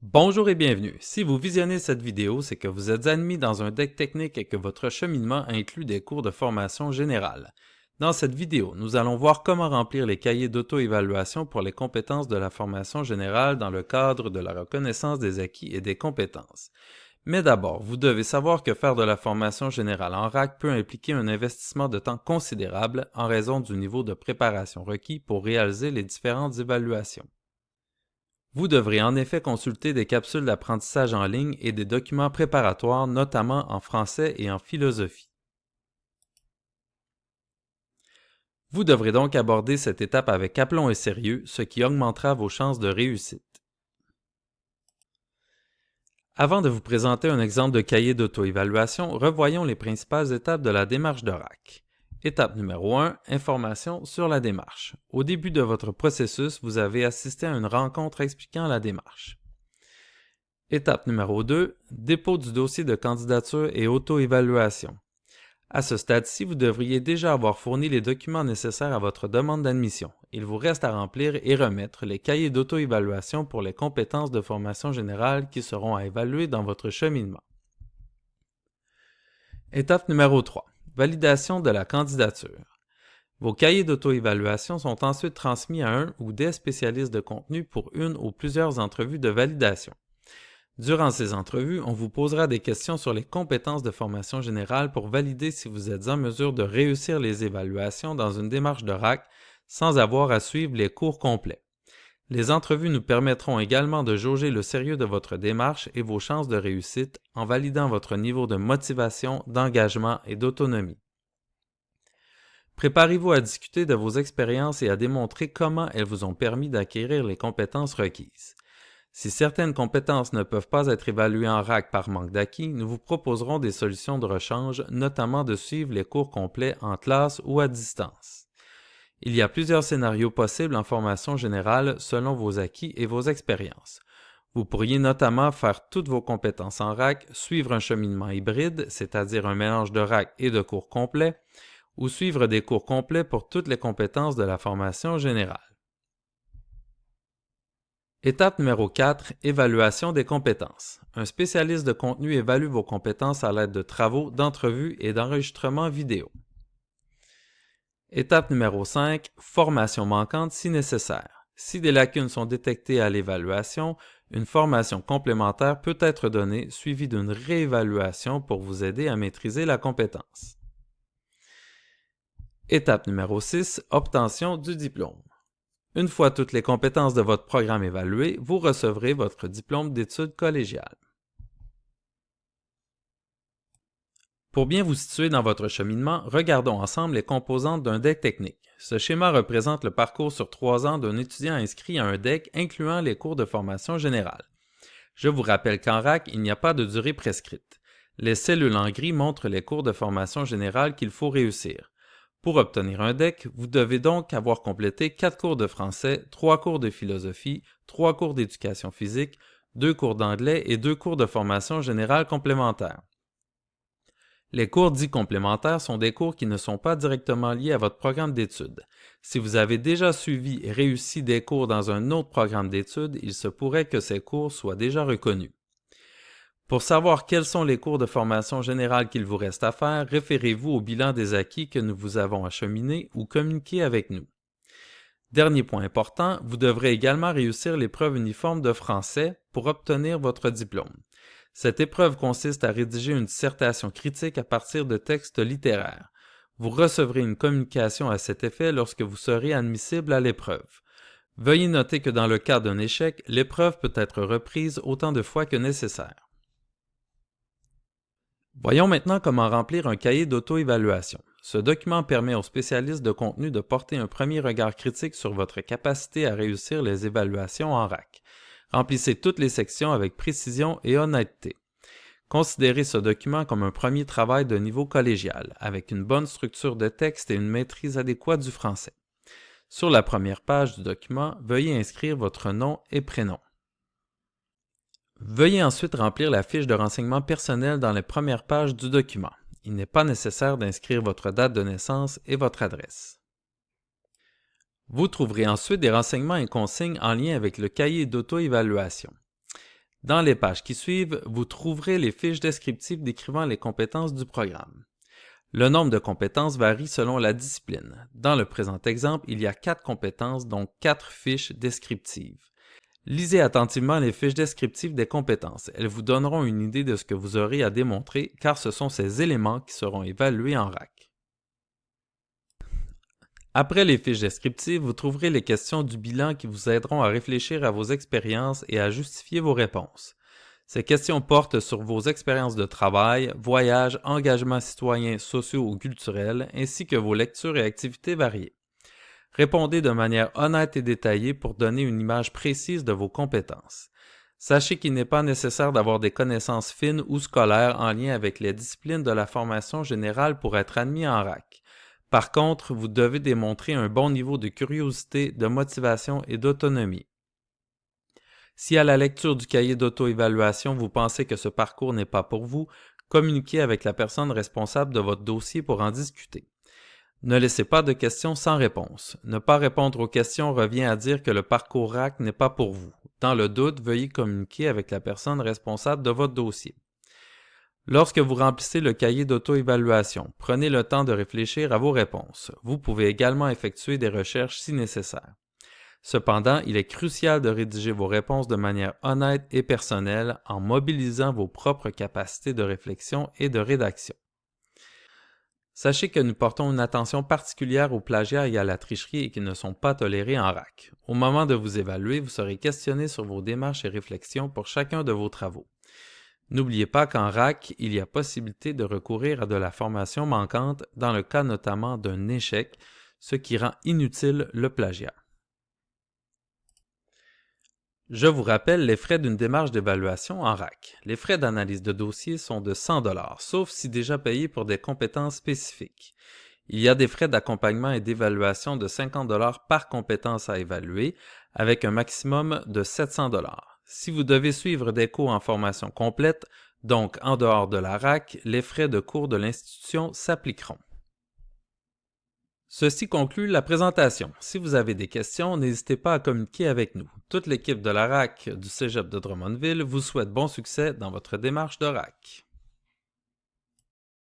Bonjour et bienvenue. Si vous visionnez cette vidéo, c'est que vous êtes admis dans un deck technique et que votre cheminement inclut des cours de formation générale. Dans cette vidéo, nous allons voir comment remplir les cahiers d'auto-évaluation pour les compétences de la formation générale dans le cadre de la reconnaissance des acquis et des compétences. Mais d'abord, vous devez savoir que faire de la formation générale en RAC peut impliquer un investissement de temps considérable en raison du niveau de préparation requis pour réaliser les différentes évaluations. Vous devrez en effet consulter des capsules d'apprentissage en ligne et des documents préparatoires, notamment en français et en philosophie. Vous devrez donc aborder cette étape avec aplomb et sérieux, ce qui augmentera vos chances de réussite. Avant de vous présenter un exemple de cahier d'auto-évaluation, revoyons les principales étapes de la démarche de RAC. Étape numéro 1, information sur la démarche. Au début de votre processus, vous avez assisté à une rencontre expliquant la démarche. Étape numéro 2, dépôt du dossier de candidature et auto-évaluation. À ce stade-ci, vous devriez déjà avoir fourni les documents nécessaires à votre demande d'admission. Il vous reste à remplir et remettre les cahiers d'auto-évaluation pour les compétences de formation générale qui seront à évaluer dans votre cheminement. Étape numéro 3, validation de la candidature. Vos cahiers d'auto-évaluation sont ensuite transmis à un ou des spécialistes de contenu pour une ou plusieurs entrevues de validation. Durant ces entrevues, on vous posera des questions sur les compétences de formation générale pour valider si vous êtes en mesure de réussir les évaluations dans une démarche de RAC sans avoir à suivre les cours complets. Les entrevues nous permettront également de jauger le sérieux de votre démarche et vos chances de réussite en validant votre niveau de motivation, d'engagement et d'autonomie. Préparez-vous à discuter de vos expériences et à démontrer comment elles vous ont permis d'acquérir les compétences requises. Si certaines compétences ne peuvent pas être évaluées en RAC par manque d'acquis, nous vous proposerons des solutions de rechange, notamment de suivre les cours complets en classe ou à distance. Il y a plusieurs scénarios possibles en formation générale selon vos acquis et vos expériences. Vous pourriez notamment faire toutes vos compétences en RAC, suivre un cheminement hybride, c'est-à-dire un mélange de RAC et de cours complets, ou suivre des cours complets pour toutes les compétences de la formation générale. Étape numéro 4, évaluation des compétences. Un spécialiste de contenu évalue vos compétences à l'aide de travaux, d'entrevues et d'enregistrements vidéo. Étape numéro 5, formation manquante si nécessaire. Si des lacunes sont détectées à l'évaluation, une formation complémentaire peut être donnée, suivie d'une réévaluation pour vous aider à maîtriser la compétence. Étape numéro 6, obtention du diplôme. Une fois toutes les compétences de votre programme évaluées, vous recevrez votre diplôme d'études collégiales. Pour bien vous situer dans votre cheminement, regardons ensemble les composantes d'un deck technique. Ce schéma représente le parcours sur 3 ans d'un étudiant inscrit à un deck incluant les cours de formation générale. Je vous rappelle qu'en RAC, il n'y a pas de durée prescrite. Les cellules en gris montrent les cours de formation générale qu'il faut réussir. Pour obtenir un DEC, vous devez donc avoir complété 4 cours de français, 3 cours de philosophie, 3 cours d'éducation physique, 2 cours d'anglais et 2 cours de formation générale complémentaire. Les cours dits complémentaires sont des cours qui ne sont pas directement liés à votre programme d'études. Si vous avez déjà suivi et réussi des cours dans un autre programme d'études, il se pourrait que ces cours soient déjà reconnus. Pour savoir quels sont les cours de formation générale qu'il vous reste à faire, référez-vous au bilan des acquis que nous vous avons acheminé ou communiqué avec nous. Dernier point important, vous devrez également réussir l'épreuve uniforme de français pour obtenir votre diplôme. Cette épreuve consiste à rédiger une dissertation critique à partir de textes littéraires. Vous recevrez une communication à cet effet lorsque vous serez admissible à l'épreuve. Veuillez noter que dans le cas d'un échec, l'épreuve peut être reprise autant de fois que nécessaire. Voyons maintenant comment remplir un cahier d'auto-évaluation. Ce document permet aux spécialistes de contenu de porter un premier regard critique sur votre capacité à réussir les évaluations en RAC. Remplissez toutes les sections avec précision et honnêteté. Considérez ce document comme un premier travail de niveau collégial, avec une bonne structure de texte et une maîtrise adéquate du français. Sur la première page du document, veuillez inscrire votre nom et prénom. Veuillez ensuite remplir la fiche de renseignement personnel dans les premières pages du document. Il n'est pas nécessaire d'inscrire votre date de naissance et votre adresse. Vous trouverez ensuite des renseignements et consignes en lien avec le cahier d'auto-évaluation. Dans les pages qui suivent, vous trouverez les fiches descriptives décrivant les compétences du programme. Le nombre de compétences varie selon la discipline. Dans le présent exemple, il y a 4 compétences, donc 4 fiches descriptives. Lisez attentivement les fiches descriptives des compétences. Elles vous donneront une idée de ce que vous aurez à démontrer, car ce sont ces éléments qui seront évalués en RAC. Après les fiches descriptives, vous trouverez les questions du bilan qui vous aideront à réfléchir à vos expériences et à justifier vos réponses. Ces questions portent sur vos expériences de travail, voyages, engagements citoyens, sociaux ou culturels, ainsi que vos lectures et activités variées. Répondez de manière honnête et détaillée pour donner une image précise de vos compétences. Sachez qu'il n'est pas nécessaire d'avoir des connaissances fines ou scolaires en lien avec les disciplines de la formation générale pour être admis en RAC. Par contre, vous devez démontrer un bon niveau de curiosité, de motivation et d'autonomie. Si à la lecture du cahier d'auto-évaluation, vous pensez que ce parcours n'est pas pour vous, communiquez avec la personne responsable de votre dossier pour en discuter. Ne laissez pas de questions sans réponse. Ne pas répondre aux questions revient à dire que le parcours RAC n'est pas pour vous. Dans le doute, veuillez communiquer avec la personne responsable de votre dossier. Lorsque vous remplissez le cahier d'auto-évaluation, prenez le temps de réfléchir à vos réponses. Vous pouvez également effectuer des recherches si nécessaire. Cependant, il est crucial de rédiger vos réponses de manière honnête et personnelle en mobilisant vos propres capacités de réflexion et de rédaction. Sachez que nous portons une attention particulière au plagiat et à la tricherie et qu'ils ne sont pas tolérés en RAC. Au moment de vous évaluer, vous serez questionné sur vos démarches et réflexions pour chacun de vos travaux. N'oubliez pas qu'en RAC, il y a possibilité de recourir à de la formation manquante dans le cas notamment d'un échec, ce qui rend inutile le plagiat. Je vous rappelle les frais d'une démarche d'évaluation en RAC. Les frais d'analyse de dossier sont de 100 $, sauf si déjà payés pour des compétences spécifiques. Il y a des frais d'accompagnement et d'évaluation de 50 $ par compétence à évaluer, avec un maximum de 700 $. Si vous devez suivre des cours en formation complète, donc en dehors de la RAC, les frais de cours de l'institution s'appliqueront. Ceci conclut la présentation. Si vous avez des questions, n'hésitez pas à communiquer avec nous. Toute l'équipe de la RAC du Cégep de Drummondville vous souhaite bon succès dans votre démarche de RAC.